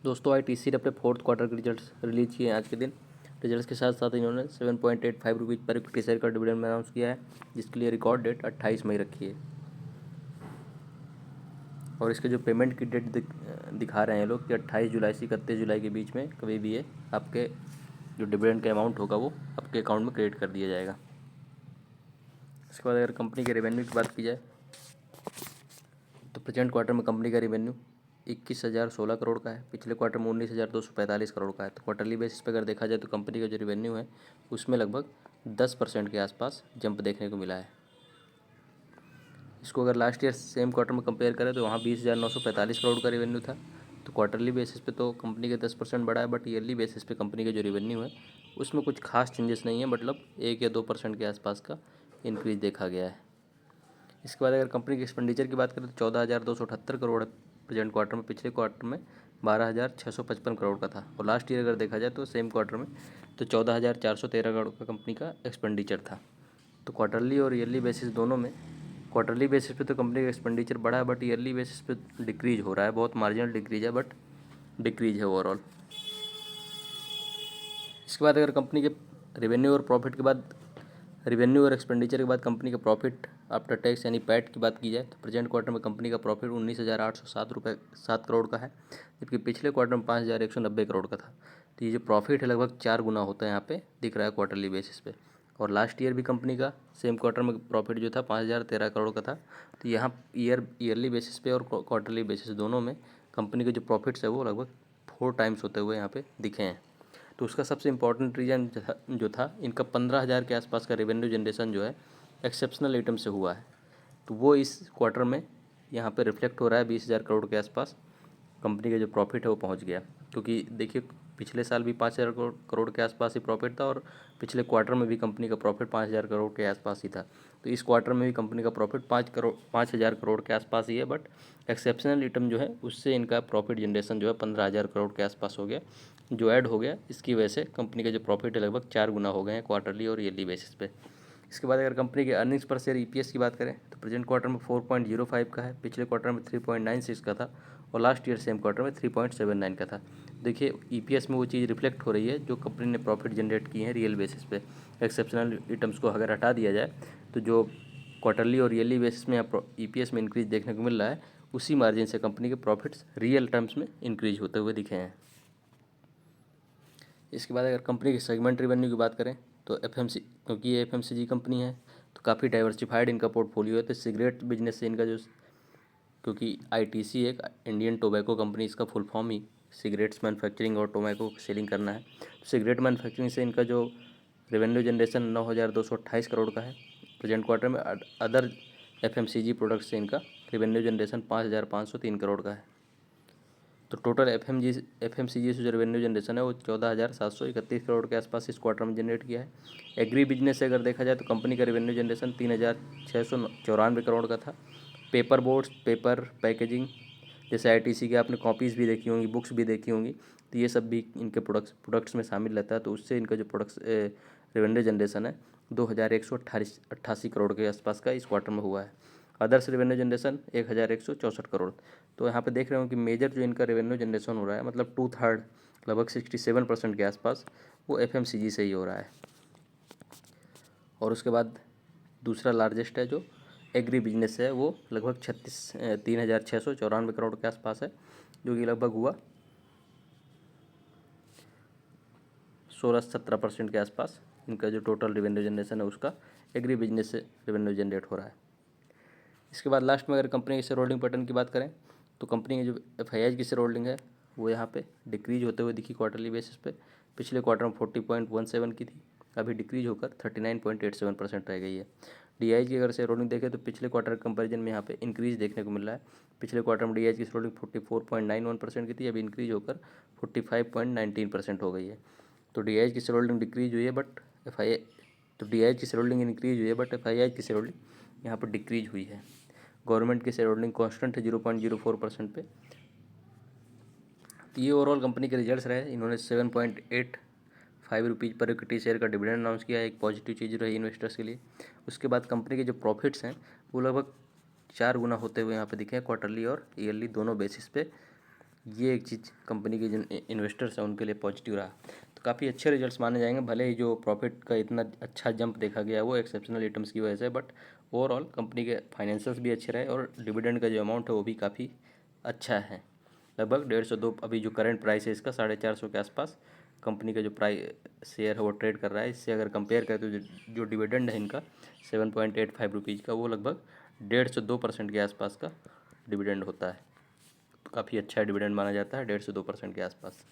दोस्तों आईटीसी ने अपने फोर्थ क्वार्टर के रिजल्ट्स रिलीज किए हैं आज के दिन। रिजल्ट्स के साथ साथ इन्होंने 7.85 रुपीज़ पर इक्विटी शेयर का डिविडेंड अनाउंस किया है, जिसके लिए रिकॉर्ड डेट 28 मई रखी है। और इसके जो पेमेंट की डेट दिखा रहे हैं लोग कि 28 जुलाई से 31 जुलाई के बीच में कभी भी ये आपके जो डिविडेंड का अमाउंट होगा वो आपके अकाउंट में क्रेडिट कर दिया जाएगा। इसके बाद अगर कंपनी के रेवेन्यू की बात की जाए तो प्रेजेंट क्वार्टर में कंपनी का रेवेन्यू 21,016 करोड़ का है। पिछले क्वार्टर में 19,245 करोड़ का है। तो क्वार्टरली बेसिस पे अगर देखा जाए तो कंपनी का जो रेवेन्यू है उसमें लगभग 10% के आसपास जंप देखने को मिला है। इसको अगर लास्ट ईयर सेम क्वार्टर में कंपेयर करें तो वहाँ 20,945 करोड़ का रेवेन्यू था। तो क्वार्टरली बेसिस पे तो कंपनी के 10% बढ़ा है, बट ईयरली बेसिस पे कंपनी का जो रेवेन्यू है उसमें कुछ खास चेंजेस नहीं है, मतलब 1 या 2% के आसपास का इंक्रीज देखा गया है। इसके बाद अगर कंपनी के एक्सपेंडिचर की बात करें तो 14,278 करोड़ है प्रेजेंट क्वार्टर में। पिछले क्वार्टर में 12,655 करोड़ का था। और लास्ट ईयर अगर देखा जाए तो सेम क्वार्टर में तो 14,413 करोड़ का कंपनी का एक्सपेंडिचर था। तो क्वार्टरली और ईयरली बेसिस दोनों में क्वार्टरली बेसिस पे तो कंपनी का एक्सपेंडिचर बढ़ा है, बट ईयरली बेसिस पे डिक्रीज हो रहा है। बहुत मार्जिनल डिक्रीज है, बट डिक्रीज है ओवरऑल। इसके बाद अगर कंपनी के रेवेन्यू और प्रॉफिट के बाद रेवेन्यू और एक्सपेंडिचर के बाद कंपनी का प्रॉफिट आफ्टर टैक्स यानी पैट की बात की जाए तो प्रेजेंट क्वार्टर में कंपनी का प्रॉफिट 19,807 करोड़ का है, जबकि पिछले क्वार्टर में 5,190 करोड़ का था। तो ये जो प्रॉफिट है लगभग 4 गुना होता है यहाँ पे दिख रहा है क्वार्टरली बेसिस पे। और लास्ट ईयर भी कंपनी का सेम क्वार्टर में प्रॉफिट जो था 5,013 करोड़ का था। तो यहाँ ईयरली बेसिस पे और क्वार्टरली बेसिस दोनों में कंपनी के जो प्रॉफिट्स है वो लगभग 4 टाइम्स होते हुए यहाँ पे दिखे हैं। तो उसका सबसे इम्पॉर्टेंट रीज़न जो था इनका 15,000 के आसपास का रेवेन्यू जनरेशन जो है एक्सेप्शनल आइटम से हुआ है। तो वो इस क्वार्टर में यहाँ पे रिफ्लेक्ट हो रहा है। 20,000 करोड़ के आसपास कंपनी का जो प्रॉफिट है वो पहुँच गया, क्योंकि देखिए पिछले साल भी 5,000 करोड़ के आसपास ही प्रॉफिट था और पिछले क्वार्टर में भी कंपनी का प्रॉफिट 5,000 करोड़ के आसपास ही था। तो इस क्वार्टर में भी कंपनी का प्रॉफिट 5,000 करोड़ के आसपास ही है, बट एक्सेप्शनल आइटम जो है उससे इनका प्रॉफिट जनरेशन जो है 15,000 करोड़ के आसपास हो गया, जो ऐड हो गया। इसकी वजह से कंपनी का जो प्रॉफिट है लगभग 4 गुना हो गए हैं क्वार्टरली और ईयरली बेसिस पे। इसके बाद अगर कंपनी के अर्निंग्स पर शेयर ईपीएस की बात करें तो प्रेजेंट क्वार्टर में 4.05 का है, पिछले क्वार्टर में 3.96 का था और लास्ट ईयर सेम क्वार्टर में 3.79 का था। देखिए ईपीएस में वो चीज़ रिफ्लेक्ट हो रही है जो कंपनी ने प्रॉफिट जनरेट किए हैं रियल बेसिस पे। एक्सेप्शनल आइटम्स को अगर हटा दिया जाए तो जो क्वार्टरली और ईयरली बेसिस में ईपीएस में इंक्रीज देखने को मिल रहा है, उसी मार्जिन से कंपनी के प्रॉफिट्स रियल टर्म्स में इंक्रीज होते हुए दिखे हैं। इसके बाद अगर कंपनी के सेगमेंट रेवेन्यू की बात करें तो एफएमसी, क्योंकि ये एफएमसीजी कंपनी है तो काफ़ी डाइवर्सिफाइड इनका पोर्टफोलियो है। तो सिगरेट बिजनेस से इनका जो, क्योंकि आईटीसी एक इंडियन टोबैको कंपनी, इसका फुल फॉर्म ही सिगरेट्स मैन्युफैक्चरिंग और टोबैको सेलिंग करना है। तो सिगरेट मैन्युफैक्चरिंग से इनका जो रेवेन्यू जनरेशन 9,228 करोड़ का है प्रेजेंट क्वार्टर में। अदर एफएमसीजी प्रोडक्ट्स से इनका रेवेन्यू जनरेशन 5,503 करोड़ का है। तो टोटल एफएमसीजी से जो रेवेन्यू जनरेशन है वो 14,731 करोड़ के आसपास इस क्वार्टर में जनरेट किया है। एग्री बिजनेस से अगर देखा जाए तो कंपनी का रेवेन्यू जनरेशन 3,694 करोड़ का था। पेपर बोर्ड्स, पेपर पैकेजिंग, जैसे आईटीसी के आपने कॉपीज़ भी देखी होंगी, बुक्स भी देखी होंगी, तो ये सब भी इनके प्रोडक्ट्स में शामिल रहता है। तो उससे इनका जो प्रोडक्ट्स रेवेन्यू जनरेशन है 2,188 करोड़ के आसपास का इस क्वार्टर में हुआ है। Others revenue generation 1,164 crore. तो यहाँ पे देख रहे हो कि मेजर जो इनका रेवेन्यू जनरेशन हो रहा है, मतलब 2/3 लगभग 67% के आसपास वो एफएमसीजी से ही हो रहा है। और उसके बाद दूसरा लार्जेस्ट है जो एग्री बिजनेस है, वो लगभग 3,694 करोड़ के आसपास है, जो कि लगभग हुआ 16-17% के आसपास इनका जो टोटल रेवेन्यू जनरेशन है उसका एग्री बिजनेस से रेवेन्यू जनरेट हो रहा है। इसके बाद लास्ट में अगर कंपनी की शेयर होल्डिंग पैटर्न की बात करें तो कंपनी की जो एफआईआई की शेयर होल्डिंग है वो यहाँ पे डिक्रीज होते हुए दिखी क्वार्टरली बेसिस पे। पिछले क्वार्टर में 40.17 की थी, अभी डिक्रीज होकर 39.87% रह गई है। डीआईएच की अगर शेयर होल्डिंग देखें तो पिछले क्वार्टर कंपैरिजन में यहाँ पे इंक्रीज देखने को मिल रहा है। पिछले क्वार्टर में डीआईएच की शेयर होल्डिंग 44.91% की थी, अभी इंक्रीज होकर 45.19% हो गई है। तो डीआईएच की शेयर होल्डिंग डिक्रीज हुई है, बट एफआईआई तो डीआईएच की शेयर होल्डिंग इंक्रीज हुई है, बट एफआईआई की शेयर होल्डिंग यहाँ पर डिक्रीज हुई है। गवर्नमेंट की शेयर होल्डिंग कॉन्स्टेंट है 0.04% पे। तो ये ओवरऑल कंपनी के रिजल्ट्स रहे। इन्होंने 7.85 रुपीज़ पर इक्विटी शेयर का डिविडेंड अनाउंस किया है, एक पॉजिटिव चीज़ रही इन्वेस्टर्स के लिए। उसके बाद कंपनी के जो प्रॉफिट्स हैं वो लगभग 4 गुना होते हुए यहाँ पे दिखे हैं क्वार्टरली और ईयरली दोनों बेसिस पे। ये एक चीज़ कंपनी के जिन इन्वेस्टर्स हैं उनके लिए पॉजिटिव रहा। तो काफ़ी अच्छे रिजल्ट्स माने जाएंगे, भले ही जो प्रॉफिट का इतना अच्छा जंप देखा गया है वो एक्सेप्शनल आइटम्स की वजह से, बट ओवरऑल कंपनी के फाइनेंशियल्स भी अच्छे रहे और डिविडेंड का जो अमाउंट है वो भी काफ़ी अच्छा है। लगभग 150-2 अभी जो करंट प्राइस है इसका 450 के आसपास कंपनी का जो प्राइस शेयर है वो ट्रेड कर रहा है। इससे अगर कंपेयर करें तो जो डिविडेंड है इनका 7.85 रुपीज़ का, वो लगभग 1.5 से 2% के आसपास का डिविडेंड होता है। काफ़ी अच्छा डिविडेंड माना जाता है, 1.5 से 2% के आसपास।